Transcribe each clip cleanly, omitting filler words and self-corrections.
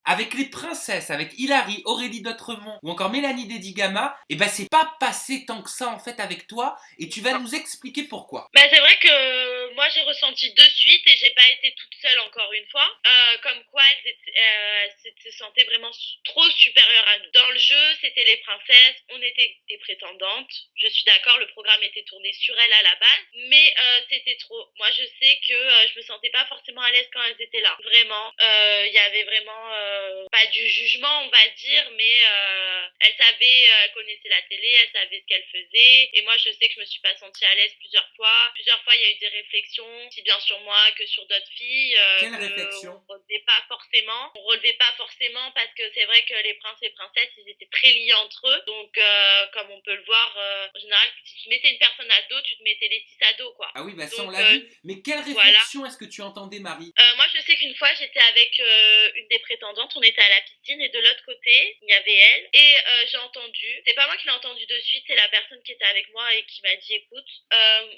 Avec les princesses, avec Hilary, Aurélie d'Autremont ou encore Mélanie Dedigama, eh ben c'est pas passé tant que ça en fait avec toi et tu vas nous expliquer pourquoi. Bah, c'est vrai que moi j'ai ressenti de suite et j'ai pas été toute seule encore une fois. Comme quoi elles se sentaient vraiment trop supérieures à nous. Dans le jeu, c'était les princesses, on était des prétendantes. Je suis d'accord, le programme était tourné sur elles à la base, mais c'était trop. Moi je sais que je me sentais pas forcément à l'aise quand elles étaient là. Vraiment, il y avait vraiment pas du jugement on va dire, mais elles savaient, elles connaissaient la télé, elles savaient ce qu'elles faisaient. Et moi je sais que je me suis pas sentie à l'aise plusieurs fois. Plusieurs fois, il y a eu des réflexions, aussi bien sur moi que sur d'autres filles, Quelle que réflexion? on relevait pas forcément. On relevait pas forcément parce que c'est vrai que les princes et princesses, ils étaient très liés entre eux. Donc, comme on peut le voir, en général, si tu mettais une personne à dos, tu te mettais les six à dos, quoi. Ah oui, bah ça on Donc, l'a vu. Mais quelle voilà. réflexion est-ce que tu entendais, Marie? Moi, je sais qu'une fois, j'étais avec une des prétendantes. On était à la piscine et de l'autre côté, il y avait elle. Et j'ai entendu, c'est pas moi qui l'ai entendu de suite, c'est la personne qui était avec moi et qui m'a dit, écoute,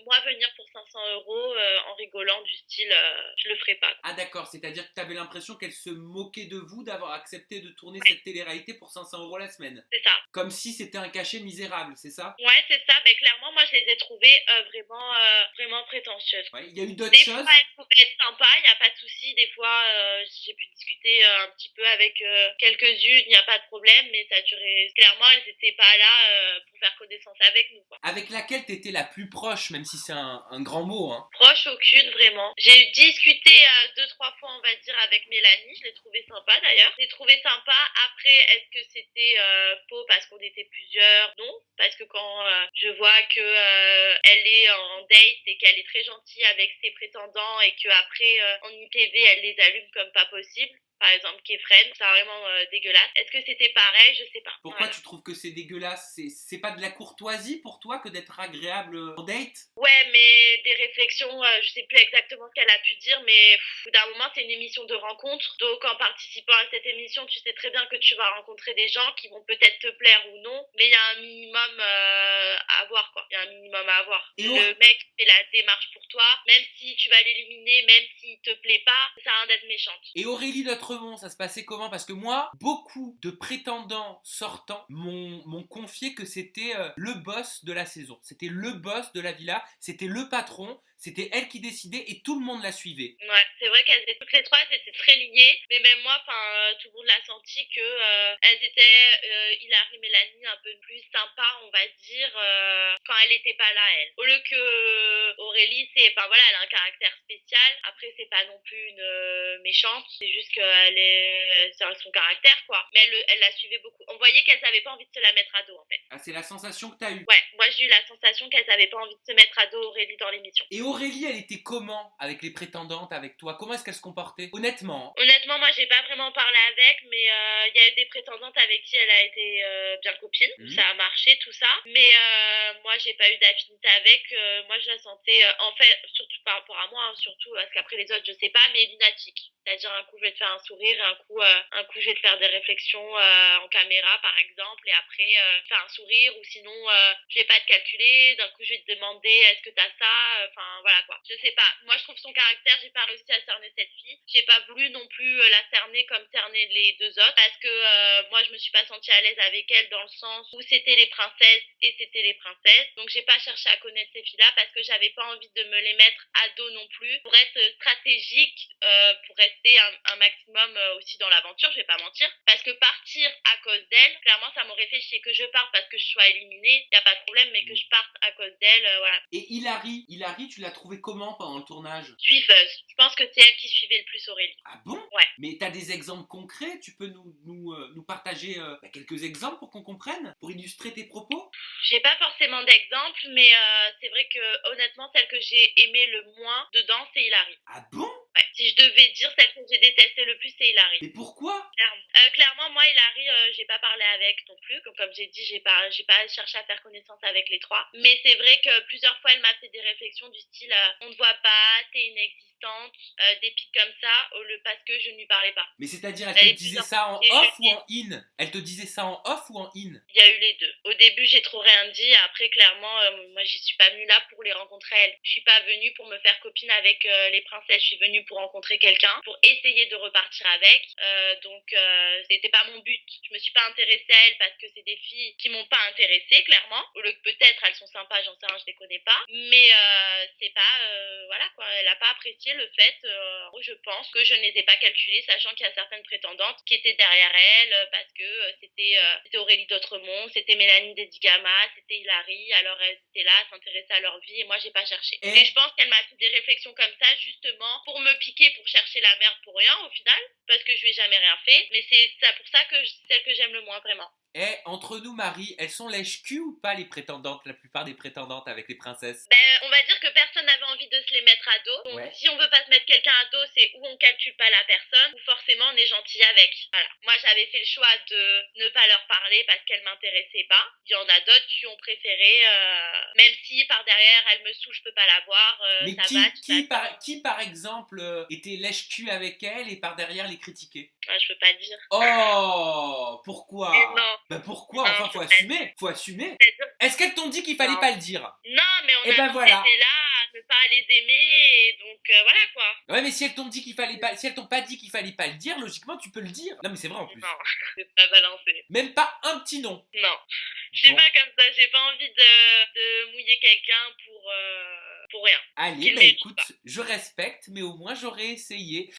moi, venir pour 500 € en rigolant du style, je le ferai pas. Ah d'accord, c'est-à-dire que tu avais l'impression qu'elle se moquait de vous d'avoir accepté de tourner cette télé-réalité pour 500 € la semaine. C'est ça. Comme si c'était un cachet misérable, c'est ça? Ouais, c'est ça. Ben, clairement, moi, je les ai trouvées vraiment prétentieuses. Ouais, il y a eu d'autres Des fois, choses? elles pouvaient être sympas, il n'y a pas de souci. Des fois, j'ai pu discuter un petit peu avec quelques-unes, il n'y a pas de problème, mais ça durait. Clairement, elles n'étaient pas là pour faire connaissance avec nous, quoi. Avec laquelle t'étais la plus proche, même si c'est un grand mot, hein. Proche, aucune, vraiment. J'ai discuté deux, trois fois, on va dire, avec Mélanie. Je l'ai trouvée sympa, d'ailleurs. Je l'ai trouvée sympa. Après, est-ce que c'était faux parce qu'on était plusieurs? Non. Parce que quand je vois que elle est en date et qu'elle est très gentille avec ses prétendants et qu'après, en ITV, elle les allume comme pas possible. Par exemple, Kefren, c'est vraiment dégueulasse. Est-ce que c'était pareil? Je sais pas. Pourquoi Voilà. tu trouves que c'est dégueulasse? C'est pas de la courtoisie pour toi que d'être agréable en date? Ouais, mais des réflexions, je sais plus exactement ce qu'elle a pu dire, mais au bout d'un moment, c'est une émission de rencontre. Donc, en participant à cette émission, tu sais très bien que tu vas rencontrer des gens qui vont peut-être te plaire ou non, mais il y a un minimum à avoir, quoi. Il y a un minimum à avoir. Et Le mec fait la démarche pour toi, même si tu vas l'éliminer, même s'il te plaît pas, ça sert à rien d'être méchante. Et Aurélie d'Autremont, ça se passait comment? Parce que moi, beaucoup de prétendants sortants m'ont confié que c'était le boss de la saison. C'était le boss de la villa, c'était le patron, c'était elle qui décidait et tout le monde la suivait. Ouais, c'est vrai qu'elles étaient toutes les trois, elles étaient très liées, mais même moi, enfin, tout le monde l'a senti que elles étaient Hilary, Mélanie un peu plus sympa, on va dire, quand elle était pas là, elle. Au lieu que Aurélie, c'est, enfin voilà, elle a un caractère spécial. Après, c'est pas non plus une méchante, c'est juste qu'elle est, c'est son caractère, quoi. Mais elle la suivait beaucoup. On voyait qu'elles avaient pas envie de se la mettre à dos, en fait. Ah, c'est la sensation que t'as eue. Ouais, moi j'ai eu la sensation qu'elles avaient pas envie de se mettre à dos Aurélie dans l'émission. Et Aurélie, elle était comment avec les prétendantes, avec toi? Comment est-ce qu'elle se comportait? Honnêtement, hein. Honnêtement, moi, j'ai pas vraiment parlé avec, mais il y a eu des prétendantes avec qui elle a été bien copine. Ça a marché, tout ça. Mais moi, j'ai pas eu d'affinité avec. Moi, je la sentais, en fait, surtout par rapport à moi, hein, surtout parce qu'après les autres, je sais pas, mais lunatique. C'est-à-dire un coup je vais te faire un sourire, un coup je vais te faire des réflexions en caméra par exemple, et après faire un sourire, ou sinon je vais pas te calculer, d'un coup je vais te demander est-ce que t'as ça, enfin voilà quoi. Je sais pas. Moi je trouve son caractère, j'ai pas réussi à cerner cette fille. J'ai pas voulu non plus la cerner comme cerner les deux autres, parce que moi je me suis pas sentie à l'aise avec elle dans le sens où c'était les princesses et c'était les princesses. Donc j'ai pas cherché à connaître ces filles-là parce que j'avais pas envie de me les mettre à dos non plus, pour être stratégique, pour rester un maximum aussi dans l'aventure, je vais pas mentir. Parce que partir à cause d'elle, clairement ça m'aurait fait chier. Que je parte parce que je sois éliminée, y a pas de problème, mais que je parte à cause d'elle, voilà. Et Hilary, tu l'as trouvée comment pendant le tournage? Suiveuse. Je pense que c'est elle qui suivait le plus Aurélie. Ah bon? Ouais. Mais t'as des exemples concrets? Tu peux nous partager quelques exemples pour qu'on comprenne? Pour illustrer tes propos? J'ai pas forcément d'exemple, mais c'est vrai que honnêtement, celle que j'ai aimée le moins dedans, c'est Hilary. Ah bon? Ouais. Si je devais dire celle que j'ai détestée le plus, c'est Hilary. Mais pourquoi? Clairement. Clairement, moi, Hilary, j'ai pas parlé avec non plus. Comme j'ai dit, j'ai pas cherché à faire connaissance avec les trois. Mais c'est vrai que plusieurs fois, elle m'a fait des réflexions du style on ne voit pas, t'es inexistante. distante, des pics comme ça, parce que je ne lui parlais pas. Mais c'est-à-dire, elle Elle te est disait plus ça en et off je ou en in? Elle te disait ça en off ou en in? Il y a eu les deux. Au début, j'ai trop rien dit. Après, clairement, moi, j'y suis pas venue là pour les rencontrer elles. Je suis pas venue pour me faire copine avec les princesses. Je suis venue pour rencontrer quelqu'un, pour essayer de repartir avec. Donc, c'était pas mon but. Je me suis pas intéressée à elles parce que c'est des filles qui m'ont pas intéressée, clairement. Ou que peut-être elles sont sympas, j'en sais rien, je les connais pas. Mais c'est pas, voilà quoi. Elle a pas apprécié le fait, je pense, que je ne les ai pas calculées, sachant qu'il y a certaines prétendantes qui étaient derrière elle parce que c'était Aurélie d'Autremont, c'était Mélanie Dedigama, c'était Hilary. Alors elles étaient là, s'intéressaient à leur vie et moi j'ai pas cherché. Et je pense qu'elle m'a fait des réflexions comme ça justement pour me piquer, pour chercher la merde pour rien au final, parce que je lui ai jamais rien fait. Mais c'est ça pour ça que celle que j'aime le moins vraiment. Et entre nous, Marie, elles sont lèche-cul ou pas les prétendantes, la plupart des prétendantes avec les princesses? On va dire que personne n'avait envie de se les mettre à dos. Donc Ouais. si on veut pas se mettre quelqu'un à dos, c'est où on calcule pas la personne, ou forcément on est gentil avec. Voilà. Moi j'avais fait le choix de ne pas leur parler parce qu'elles m'intéressaient pas. Il y en a d'autres qui ont préféré, même si par derrière elle me saoule, je peux pas la voir. Mais qui par exemple était lèche-cul avec elle et par derrière les critiquait? Je peux pas dire. Oh, pourquoi? Non. Bah pourquoi? Non, Enfin, faut assumer. Faut assumer. C'est-à-dire... Est-ce qu'elles t'ont dit qu'il fallait Non. pas le dire? Non, mais on Eh a ben dit voilà. que c'était là à ne pas les aimer, et donc voilà quoi. Ouais, mais si elles t'ont dit qu'il fallait pas, si elles t'ont pas dit qu'il fallait pas le dire, logiquement tu peux le dire. Non, mais c'est vrai en plus. Non, je vais pas balancer. Même pas un petit nom. Non, je suis Bon. pas comme ça, j'ai pas envie de mouiller quelqu'un pour rien. Allez, Qu'il bah mérite écoute, pas. je respecte, mais au moins j'aurais essayé.